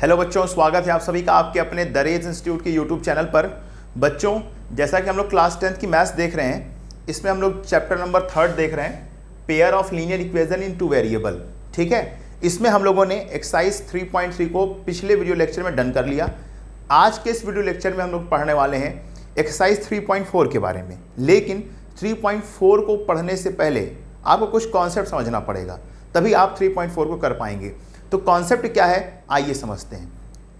Hello बच्चों, स्वागत है आप सभी का आपके अपने द रेज इंस्टीट्यूट के यूट्यूब चैनल पर। बच्चों, जैसा कि हम लोग क्लास 10th की मैथ्स देख रहे हैं, इसमें हम लोग चैप्टर नंबर 3 देख रहे हैं, pair of linear equation in two variable. ठीक है, इसमें हम लोगों ने एक्सरसाइज 3.3 को पिछले वीडियो लेक्चर में डन कर लिया। आज के इस वीडियो लेक्चर में हम लोग पढ़ने वाले हैं एक्सरसाइज 3.4 के बारे में। लेकिन 3.4 को पढ़ने से पहले आपको कुछ कॉन्सेप्ट समझना पड़ेगा, तभी आप 3.4 को कर पाएंगे। तो कॉन्सेप्ट क्या है, आइए समझते हैं।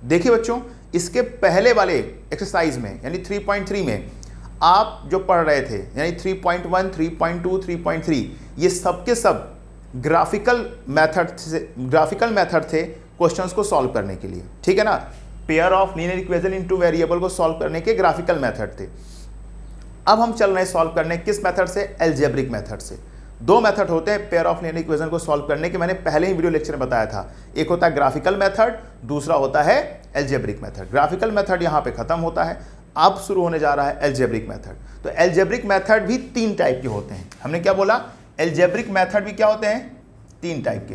देखिए बच्चों, इसके पहले वाले एक्सरसाइज में यानी 3.3 में आप जो पढ़ रहे थे, यानी 3.1, 3.2, 3.3, ये सब के सब ग्राफिकल मेथड थे क्वेश्चंस को सॉल्व करने के लिए। ठीक है ना, pair of linear equation in two variable को सॉल्व करने के ग्राफिकल मेथड थे। अब हम चल रहे हैं सॉल्व करने किस मेथड से, एल्जेब्रिक मेथड से। दो मेथड होते हैं पेयर ऑफ लीनियर इक्वेशन को सॉल्व करने के, मैंने पहले ही वीडियो लेक्चर में बताया था। एक होता है ग्राफिकल मेथड, दूसरा होता है एल्जेब्रिक मेथड। ग्राफिकल मेथड यहाँ पे खत्म होता है, अब शुरू होने जा रहा है एल्जेब्रिक मेथड। तो एल्जेब्रिक मेथड भी 3 टाइप के होते हैं। हमने क्या बोला, एल्जेब्रिक मेथड भी क्या होते हैं, 3 टाइप के।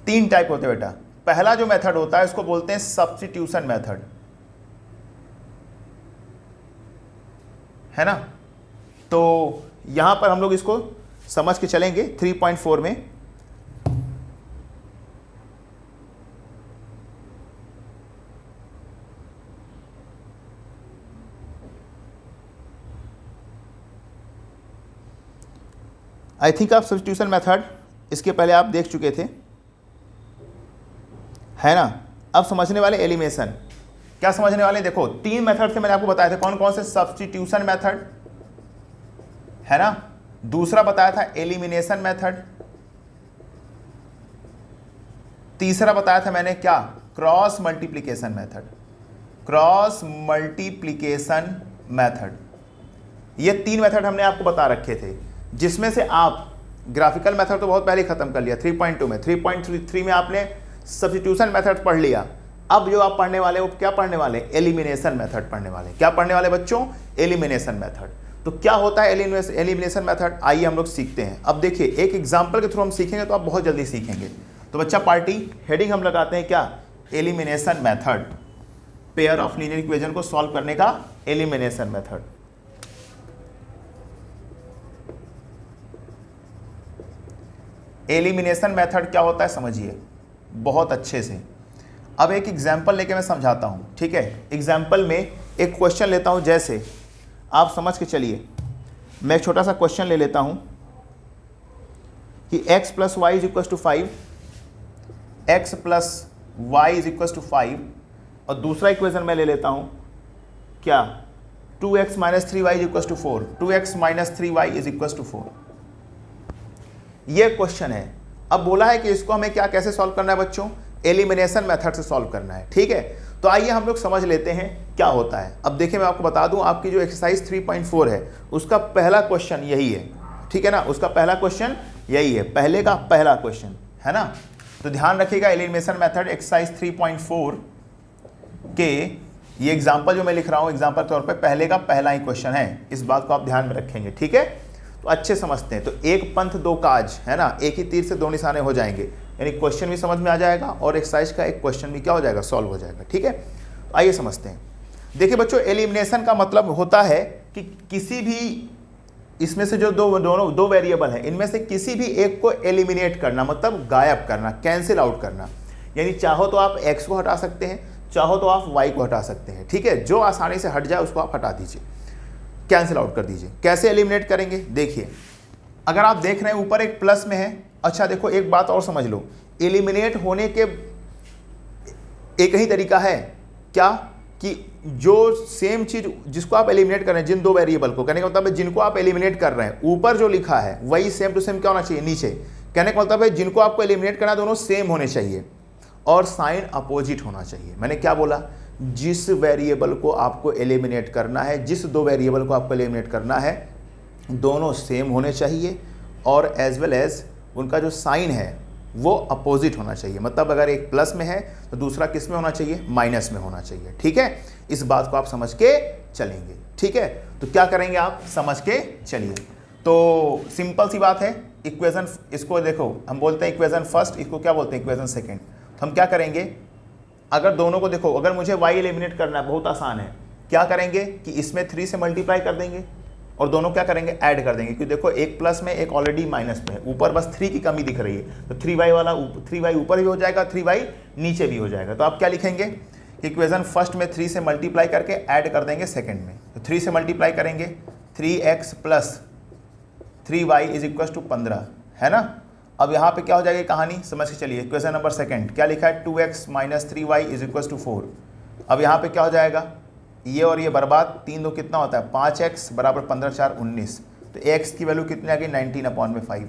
तीन टाइप होते हैं बेटा। पहला जो मेथड होता है उसको बोलते हैं सब्स्टिट्यूशन मेथड, है ना। तो यहां पर हम लोग इसको समझ के चलेंगे 3.4 में। आई थिंक आप सब्स्टिट्यूशन मेथड इसके पहले आप देख चुके थे, है ना। अब समझने वाले एलिमिनेशन। क्या समझने वाले, देखो 3 मेथड थे, मैंने आपको बताया था कौन कौन से। सब्स्टिट्यूशन मेथड, है ना। दूसरा बताया था एलिमिनेशन मेथड। तीसरा बताया था मैंने क्या, cross multiplication method. Cross multiplication method, ये 3 मेथड हमने आपको बता रखे थे, जिसमें से आप ग्राफिकल मेथड तो बहुत पहले खत्म कर लिया 3.2 में। 3.3 में आपने सब्स्टिट्यूशन मेथड पढ़ लिया। अब जो आप पढ़ने वाले वो क्या पढ़ने वाले, एलिमिनेशन मेथड पढ़ने वाले। क्या पढ़ने वाले बच्चों, एलिमिनेशन मेथड। तो क्या होता है एलिमिनेशन मेथड, आइए हम लोग सीखते हैं। अब देखिए, एक एग्जांपल के थ्रू हम सीखेंगे तो आप बहुत जल्दी सीखेंगे। तो बच्चा पार्टी हेडिंग हम लगाते हैं क्या, elimination method. Pair of linear equation को सॉल्व करने का एलिमिनेशन मेथड। एलिमिनेशन मेथड क्या होता है समझिए बहुत अच्छे से। अब एक एग्जाम्पल लेके मैं समझाता हूँ, ठीक है। एग्जाम्पल में एक क्वेश्चन लेता हूँ, जैसे आप समझ के चलिए। मैं एक छोटा सा क्वेश्चन ले लेता हूँ कि x + y = 5, x + y = 5, और दूसरा इक्वेशन मैं ले लेता हूँ क्या, 2x - 3y = 4, 2x - 3y = 4। ये क्वेश्चन है। अब बोला है कि इसको हमें क्या कैसे सॉल्व करना है बच्चों, एलिमिनेशन मेथड से सॉल्व करना है। ठीक है, तो आइए हम लोग समझ लेते हैं क्या होता है। अब देखिए, मैं आपको बता दूं, आपकी जो एक्सरसाइज 3.4 है उसका पहला क्वेश्चन यही है, ठीक है ना। उसका पहला क्वेश्चन यही है, पहले का पहला क्वेश्चन, है ना। तो ध्यान रखिएगा, एलिमिनेशन मेथड एक्सरसाइज 3.4 के ये एग्जाम्पल जो मैं लिख रहा हूँ एग्जाम्पल के तौर पर पहले का पहला ही क्वेश्चन है। इस बात को आप ध्यान में रखेंगे, ठीक है। तो अच्छे समझते हैं। तो एक पंथ दो काज, है ना, एक ही तीर से 2 निशाने हो जाएंगे। यानी क्वेश्चन भी समझ में आ जाएगा और एक्सरसाइज का एक क्वेश्चन भी क्या हो जाएगा, सॉल्व हो जाएगा। ठीक है, तो आइए समझते हैं। देखिए बच्चों, एलिमिनेशन का मतलब होता है कि किसी भी इसमें से जो दो वेरिएबल है, इनमें से किसी भी एक को एलिमिनेट करना, मतलब गायब करना, कैंसिल आउट करना। यानी चाहो तो आप x को हटा सकते हैं, चाहो तो आप y को हटा सकते हैं। ठीक है, जो आसानी से हट जाए उसको आप हटा दीजिए, कैंसिल आउट कर दीजिए। कैसे एलिमिनेट करेंगे, देखिए। अगर आप देख रहे हैं ऊपर एक प्लस में है, अच्छा देखो एक बात और समझ लो, एलिमिनेट होने के एक ही तरीका है क्या, कि जो सेम चीज जिसको आप एलिमिनेट कर रहे हैं, जिन 2 वेरिएबल को, कहने का मतलब है जिनको आप एलिमिनेट कर रहे हैं, ऊपर जो लिखा है वही सेम टू सेम क्या होना चाहिए नीचे। कहने का मतलब है जिनको आपको एलिमिनेट करना दोनों सेम होने चाहिए और साइन अपोजिट होना चाहिए। मैंने क्या बोला, जिस वेरिएबल को आपको एलिमिनेट करना है, जिस 2 वेरिएबल को आपको एलिमिनेट करना है, दोनों सेम होने चाहिए और एज वेल एज उनका जो साइन है वो अपोजिट होना चाहिए। मतलब अगर एक प्लस में है तो दूसरा किस में होना चाहिए, माइनस में होना चाहिए। ठीक है, इस बात को आप समझ के चलेंगे। ठीक है, तो क्या करेंगे आप, समझ के चलिए। तो सिंपल सी बात है, इक्वेशन इसको देखो, हम बोलते हैं इक्वेशन फर्स्ट, इसको क्या बोलते हैं इक्वेशन सेकंड। तो हम क्या करेंगे, अगर दोनों को देखो, अगर मुझे y एलिमिनेट करना है, बहुत आसान है, क्या करेंगे कि इसमें 3 से मल्टीप्लाई कर देंगे और दोनों क्या करेंगे, ऐड कर देंगे, क्योंकि देखो एक प्लस में एक ऑलरेडी माइनस में है, ऊपर बस 3 की कमी दिख रही है, तो 3y वाला 3y ऊपर भी हो जाएगा, 3y नीचे भी हो जाएगा। तो आप क्या लिखेंगे, इक्वेशन फर्स्ट में 3 से मल्टीप्लाई करके ऐड कर देंगे सेकंड में। तो 3 से मल्टीप्लाई करेंगे, 3x plus 3y is equal to 15, है ना। अब यहाँ पे क्या हो जाएगी कहानी, समझ के चलिए। क्वेश्चन नंबर सेकंड क्या लिखा है, 2x minus 3y is equal to 4। अब यहाँ पे क्या हो जाएगा, ये और ये बर्बाद, 3 2 कितना होता है 5x बराबर 15 4 19। तो x की वैल्यू कितनी आ गई, 19/5।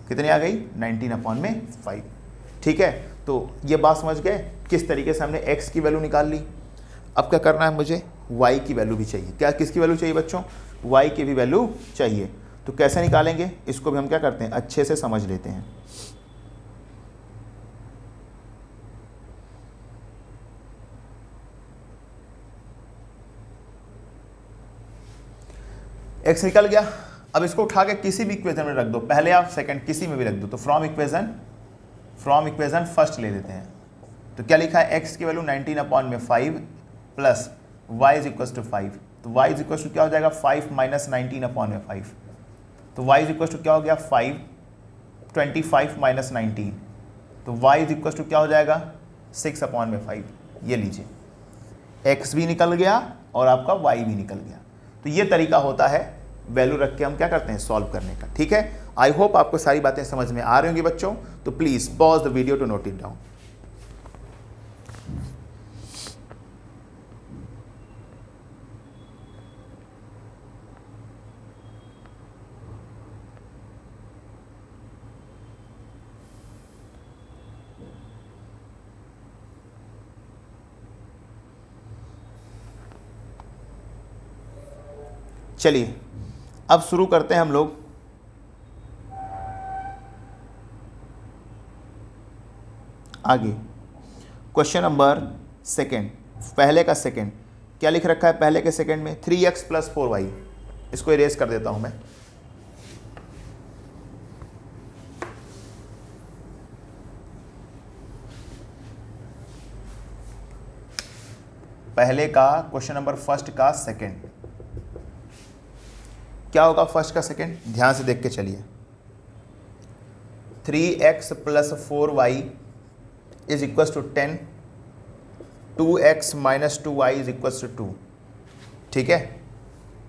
कितनी आ गई, 19/5। ठीक है, तो ये बात समझ गए किस तरीके से हमने x की वैल्यू निकाल ली। अब क्या करना है, मुझे y की वैल्यू भी चाहिए। क्या, किसकी वैल्यू चाहिए बच्चों, y की भी वैल्यू चाहिए। तो कैसे निकालेंगे, इसको भी हम क्या करते हैं, अच्छे से समझ लेते हैं। x निकल गया, अब इसको उठा के किसी भी इक्वेशन में रख दो, पहले आप सेकंड किसी में भी रख दो। तो फ्रॉम इक्वेशन फर्स्ट ले लेते हैं। तो क्या लिखा है, x की value 19/5 plus y is equal to 5। तो y इज इक्वल टू क्या हो जाएगा, 5 माइनस 19/5। तो y इज इक्वल टू क्या हो गया, 5, 25 माइनस 19। तो y इज इक्वल टू क्या हो जाएगा, 6/5। ये लीजिए, x भी निकल गया और आपका y भी निकल गया। तो ये तरीका होता है वैल्यू रख के हम क्या करते हैं, सॉल्व करने का। ठीक है, आई होप आपको सारी बातें समझ में आ रही होंगी बच्चों। तो please pause the video to note it down. चलिए अब शुरू करते हैं हम लोग। आगे क्वेश्चन नंबर सेकंड, पहले का सेकंड क्या लिख रखा है, पहले के सेकंड में 3x प्लस 4y। इसको इरेज कर देता हूं मैं। पहले का क्वेश्चन नंबर फर्स्ट का सेकंड क्या होगा, फर्स्ट का सेकंड ध्यान से देख के चलिए। 3x plus 4y is equal to 10, 2x minus 2y is equal to 2। ठीक है,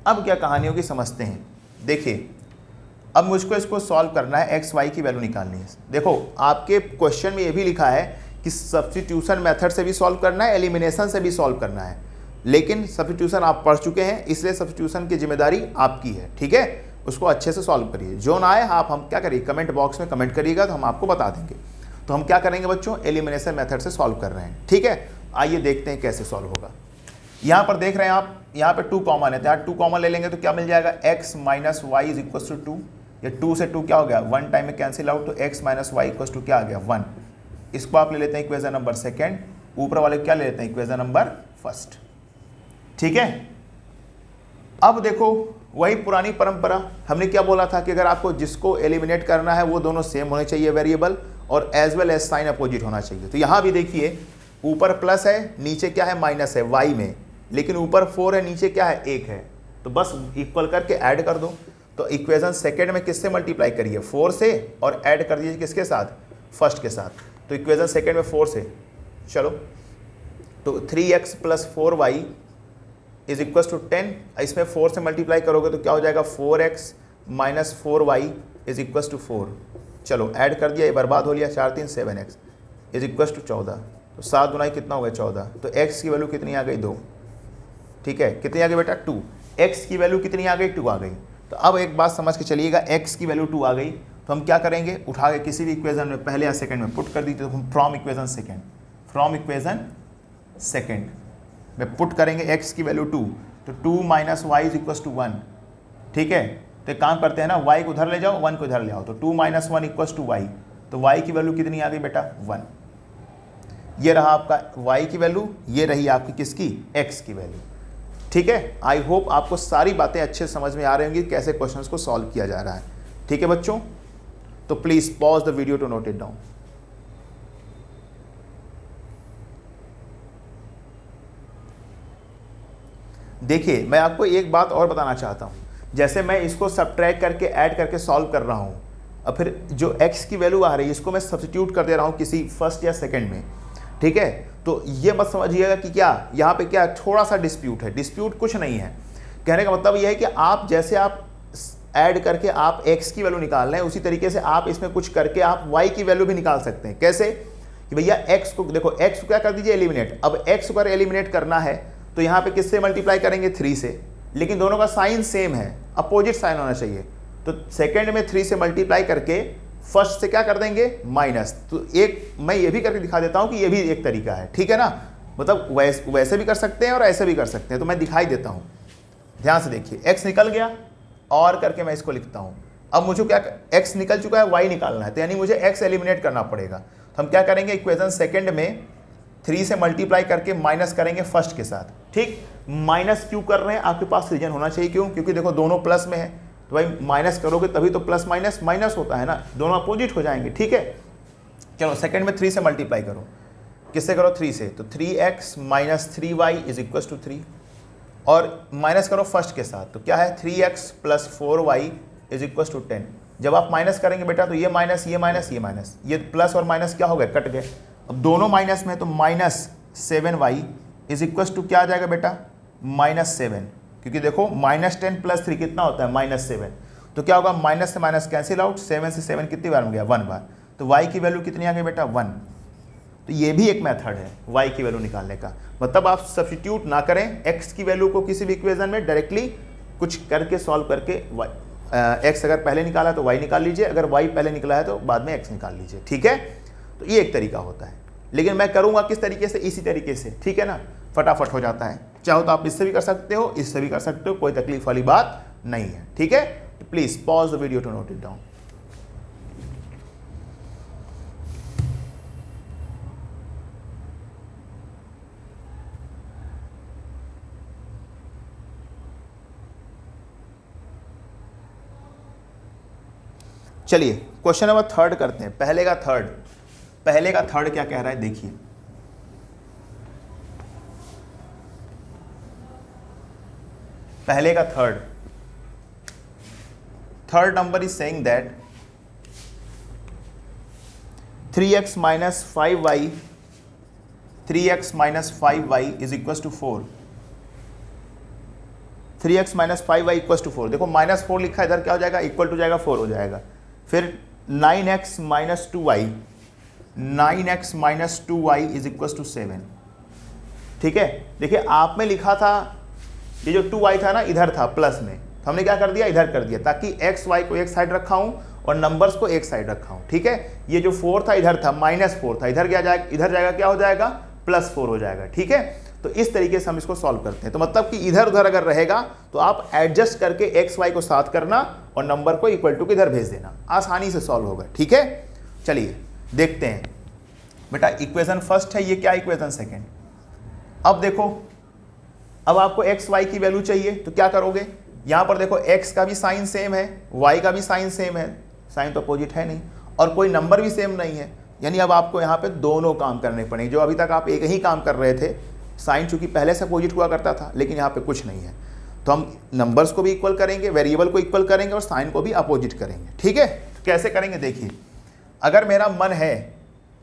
अब क्या कहानी होगी समझते हैं। देखिए, अब मुझको इसको सॉल्व करना है, x y की वैल्यू निकालनी है। देखो आपके क्वेश्चन में ये भी लिखा है कि सब्स्टिट्यूशन मेथड से भी सॉल्व करना है, एलिमिनेशन से भी सॉल्व करना है, लेकिन सब्स्टिट्यूशन आप पढ़ चुके हैं, इसलिए सब्स्टिट्यूशन की जिम्मेदारी आपकी है। ठीक है, उसको अच्छे से सॉल्व करिए। जो ना आए आप हम क्या करिए, कमेंट बॉक्स में कमेंट करिएगा तो हम आपको बता देंगे। तो हम क्या करेंगे बच्चों, एलिमिनेशन मेथड से सॉल्व कर रहे हैं। ठीक है, आइए देखते हैं कैसे सॉल्व होगा। यहाँ पर देख रहे हैं आप, यहाँ पे 2 कॉमन है, तो यहाँ 2 कॉमन ले लेंगे तो क्या मिल जाएगा, x minus y is equal to 2। ये 2 से 2 क्या हो गया, 1 टाइम में कैंसिल आउट, तो x minus y equal to क्या आ गया, 1। इसको आप ले लेते हैं इक्वेशन नंबर सेकेंड, ऊपर वाले क्या ले लेते हैं, इक्वेशन नंबर फर्स्ट। ठीक है, अब देखो वही पुरानी परंपरा, हमने क्या बोला था कि अगर आपको जिसको एलिमिनेट करना है वो दोनों सेम होने चाहिए वेरिएबल, और as well as sign opposite होना चाहिए। तो यहाँ भी देखिए, ऊपर प्लस है, नीचे क्या है, माइनस है y में, लेकिन ऊपर 4 है, नीचे क्या है, 1 है, तो बस इक्वल करके ऐड कर दो। तो इक्वेशन सेकेंड में किससे मल्टीप्लाई करिए, 4 से, और ऐड कर दीजिए किसके साथ, फर्स्ट के साथ। तो इक्वेशन सेकेंड में 4 से, चलो, तो 3x plus 4y is equal to 10, इसमें 4 से मल्टीप्लाई करोगे तो क्या हो जाएगा, 4x minus 4y is equal to 4। चलो ऐड कर दिया, ये बर्बाद हो लिया, 4 3 7x इज इक्वल टू 14। तो 7 गुना कितना हो गया, 14। तो x की वैल्यू कितनी आ गई, 2। ठीक है, कितनी आ गई बेटा, 2। x की वैल्यू कितनी आ गई, 2 आ गई। तो अब एक बात समझ के चलिएगा, x की वैल्यू 2 आ गई तो हम क्या करेंगे, उठा के किसी भी इक्वेशन में पहले या सेकंड में पुट कर दी। तो हम फ्रॉम इक्वेशन सेकंड में पुट करेंगे x की वैल्यू 2, तो 2 minus y is equal to 1। ठीक है, तो एक काम करते हैं ना, y को उधर ले जाओ, 1 को उधर ले आओ, तो 2 माइनस 1 इक्वल टू वाई। तो y की वैल्यू कितनी आ गई बेटा, 1। ये रहा आपका y की वैल्यू, ये रही आपकी किसकी, x की वैल्यू। ठीक है, आई होप आपको सारी बातें अच्छे समझ में आ रही होंगी कैसे क्वेश्चंस को सॉल्व किया जा रहा है। ठीक है बच्चों, तो please pause the video to note it down. देखिए मैं आपको एक बात और बताना चाहता हूं, जैसे मैं इसको सबट्रैक्ट करके ऐड करके सॉल्व कर रहा हूं, और फिर जो x की वैल्यू आ रही है इसको मैं सब्स्टिट्यूट कर दे रहा हूं किसी फर्स्ट या सेकंड में। ठीक है, तो ये मत समझिएगा कि क्या यहाँ पे क्या थोड़ा सा डिस्प्यूट है, डिस्प्यूट कुछ नहीं है। कहने का मतलब यह है कि आप जैसे आप ऐड करके आप x की वैल्यू निकाल रहे हैं, उसी तरीके से आप इसमें कुछ करके आप y की वैल्यू भी निकाल सकते हैं। कैसे कि भैया x को देखो, x को क्या कर दीजिए एलिमिनेट। अब x को अगर एलिमिनेट करना है तो यहाँ पे किससे मल्टीप्लाई करेंगे 3 से, लेकिन दोनों का साइन सेम है, अपोजिट साइन होना चाहिए। तो सेकंड में 3 से मल्टीप्लाई करके फर्स्ट से क्या कर देंगे माइनस। तो एक मैं ये भी करके दिखा देता हूँ कि ये भी एक तरीका है। ठीक है ना, मतलब वैसे भी कर सकते हैं और ऐसे भी कर सकते हैं। तो मैं दिखाई देता हूँ, ध्यान से देखिए। x निकल गया और करके मैं इसको लिखता हूँ। अब मुझे क्या, x निकल चुका है, y निकालना है, तो यानी मुझे x एलिमिनेट करना पड़ेगा। तो हम क्या करेंगे, इक्वेशन सेकंड में 3 से मल्टीप्लाई करके माइनस करेंगे फर्स्ट के साथ। ठीक, माइनस क्यों कर रहे हैं, आपके पास रीजन होना चाहिए। क्यों, क्योंकि देखो दोनों प्लस में है, तो भाई माइनस करोगे तभी तो प्लस माइनस माइनस होता है ना, दोनों अपोजिट हो जाएंगे। ठीक है, चलो सेकंड में 3 से मल्टीप्लाई करो, किससे करो 3 से, तो 3x minus 3y is equal to 3, और माइनस करो फर्स्ट के साथ, तो क्या है 3x plus 4y is equal to 10। जब आप माइनस करेंगे बेटा तो ये माइनस ये माइनस ये माइनस, ये प्लस और माइनस क्या हो गए, कट गए। अब दोनों माइनस में, तो minus 7y is equal to क्या आ जाएगा बेटा, -7, क्योंकि देखो -10 + 3 कितना होता है -7। तो क्या होगा, माइनस से माइनस कैंसिल आउट, 7 से 7 कितनी बार में गया, 1 बार। तो y की वैल्यू कितनी आ गई बेटा 1। तो ये भी एक मेथड है y की वैल्यू निकालने का। मतलब आप सब्स्टिट्यूट ना करें x की वैल्यू को किसी भी इक्वेशन में, डायरेक्टली कुछ करके सॉल्व करके x अगर पहले निकाला तो y निकाल लीजिए, अगर y पहले निकला है तो बाद में x निकाल लीजिए। ठीक है, तो ये एक तरीका होता है, लेकिन मैं करूँगा किस तरीके से, इसी तरीके से। ठीक है ना, फटाफट हो जाता है। चाहो तो आप इससे भी कर सकते हो, इससे भी कर सकते हो, कोई तकलीफ वाली बात नहीं है। ठीक है, please pause the video to note it down. चलिए क्वेश्चन नंबर 3 करते हैं। पहले का थर्ड क्या कह रहा है, देखिए। पहले का third number is saying that 3x minus 5y is equal to 4। 3x minus 5y equal to 4। देखो -4 लिखा है, इधर क्या हो जाएगा, इक्वल टू जाएगा 4 हो जाएगा। फिर 9x minus 2y is equal to 7। ठीक है, देखिए आप में लिखा था, ये जो 2y था ना इधर था प्लस में, तो हमने क्या कर दिया, इधर कर दिया, ताकि x y को एक साइड रखा हूं और नंबर्स को एक साइड रखा हूं। ठीक है, ये जो 4 था इधर था, -4 था, इधर जाएगा क्या हो जाएगा, +4 हो जाएगा। ठीक है, तो इस तरीके से हम इसको सॉल्व करते हैं। तो मतलब कि इधर उधर अगर रहेगा तो आप एडजस्ट करके x y को साथ करना और नंबर को इक्वल टू किधर भेज देना, आसानी से सॉल्व होगा। ठीक है, चलिए देखते हैं बेटा। इक्वेशन फर्स्ट है, ये क्या इक्वेशन सेकेंड। अब देखो, अब आपको x y की वैल्यू चाहिए, तो क्या करोगे, यहां पर देखो x का भी साइन सेम है, y का भी साइन सेम है, साइन तो अपोजिट है नहीं, और कोई नंबर भी सेम नहीं है, यानी अब आपको यहाँ पे दोनों काम करने पड़ेंगे। जो अभी तक आप एक ही काम कर रहे थे, साइन चूंकि पहले से अपोजिट हुआ करता था, लेकिन यहाँ पे कुछ नहीं है, तो हम नंबर्स को भी इक्वल करेंगे, वेरिएबल को इक्वल करेंगे और साइन को भी अपोजिट करेंगे। ठीक है, तो कैसे करेंगे, देखिए। अगर मेरा मन है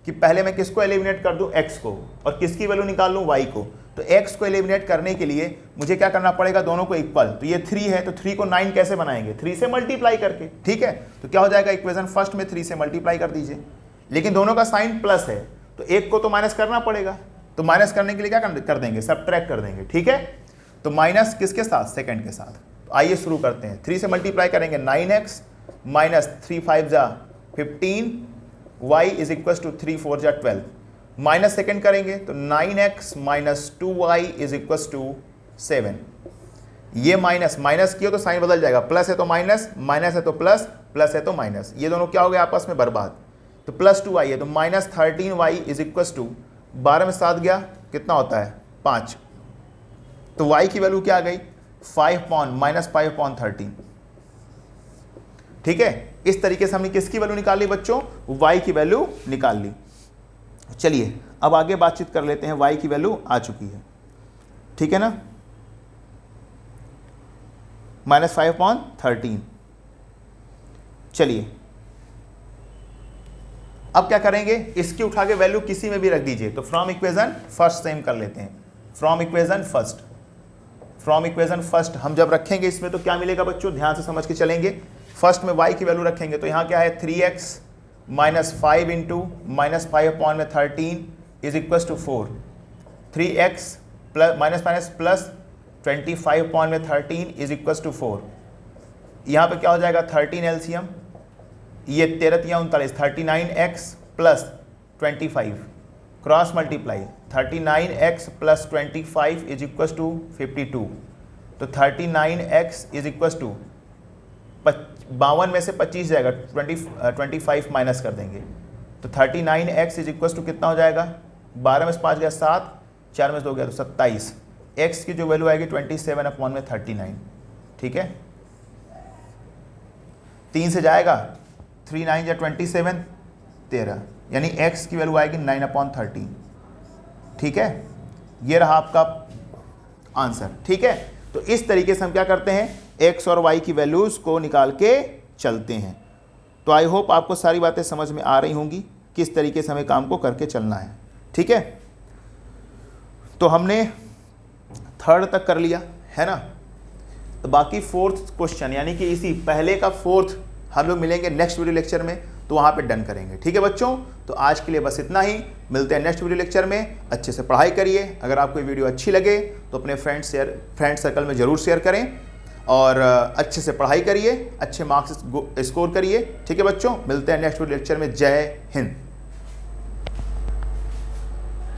कि पहले मैं किसको एलिमिनेट कर दूं, x को, और किसकी वैल्यू निकाल लूं, y को, तो x को एलिमिनेट करने के लिए मुझे क्या करना पड़ेगा, दोनों को इक्वल। तो ये 3 है, तो 3 को 9 कैसे बनाएंगे, 3 से मल्टीप्लाई करके। ठीक है, तो क्या हो जाएगा, इक्वेशन फर्स्ट में 3 से मल्टीप्लाई कर दीजिए, लेकिन दोनों का साइन प्लस है, तो एक को तो माइनस करना पड़ेगा। तो माइनस करने के लिए क्या कर देंगे, सबट्रैक्ट कर देंगे। ठीक है, तो माइनस किसके साथ, सेकंड के साथ। तो आइए शुरू करते हैं। 3 से मल्टीप्लाई करेंगे, 9x माइनस 3 5 जा 15, y इज इक्वल टू 3 4 जा 12। माइनस सेकंड करेंगे तो 9x minus 2y is equal to 7। ये माइनस माइनस किया तो साइन बदल जाएगा, प्लस है तो माइनस, माइनस है तो प्लस, प्लस है तो माइनस, ये दोनों क्या हो गए आपस में बर्बाद। तो प्लस 2y है, तो minus 13y is equal to 12 में 7 गया, कितना होता है 5। तो y की वैल्यू क्या आ गई, 5/-5/13। ठीक है, इस तरीके से हमने किसकी वैल्यू निकाल ली बच्चों, y की वैल्यू निकाल ली। चलिए अब आगे बातचीत कर लेते हैं, y की वैल्यू आ चुकी है, ठीक है ना, -5/13। चलिए अब क्या करेंगे, इसकी उठा के वैल्यू किसी में भी रख दीजिए। तो फ्रॉम इक्वेशन फर्स्ट सेम कर लेते हैं, फ्रॉम इक्वेशन फर्स्ट हम जब रखेंगे इसमें तो क्या मिलेगा बच्चों, ध्यान से समझ के चलेंगे। फर्स्ट में y की वैल्यू रखेंगे तो यहाँ क्या है, 3x - 5 into -5/13 is equal to 4। 3x plus 25/13 is equal to 4। यहाँ पे क्या हो जाएगा, 13 एलसीएम, ये 13-39, 39x plus 25 cross multiply, 39x plus 25 is equal to 52। तो 39x इज इक्वल टू 52 में से 25 जाएगा, 25 माइनस कर देंगे तो 39x इज इक्वल टू कितना हो जाएगा, 12 में से 5 गया 7, 4 में से 2 गया तो 27। x की जो वैल्यू आएगी 27/39। ठीक है, 3 से जाएगा, 3 9 या 27, 13, यानी x की वैल्यू आएगी 9/13। ठीक है, ये रहा आपका आंसर। ठीक है, तो इस तरीके से हम क्या करते हैं, x और y की वैल्यूज को निकाल के चलते हैं। तो आई होप आपको सारी बातें समझ में आ रही होंगी, किस तरीके से हमें काम को करके चलना है। ठीक है, तो हमने थर्ड तक कर लिया है ना, तो बाकी फोर्थ क्वेश्चन यानी कि इसी पहले का फोर्थ हम लोग मिलेंगे नेक्स्ट वीडियो लेक्चर में, तो वहाँ पे डन करेंगे। ठीक है बच्चों, तो आज के लिए बस इतना ही, मिलते हैं नेक्स्ट वीडियो लेक्चर में। अच्छे से पढ़ाई करिए, अगर आपको ये वीडियो अच्छी लगे तो अपने फ्रेंड सर्कल में ज़रूर शेयर करें और अच्छे से पढ़ाई करिए, अच्छे मार्क्स स्कोर करिए। ठीक है बच्चों, मिलते हैं नेक्स्ट वीडियो लेक्चर में। जय हिंद।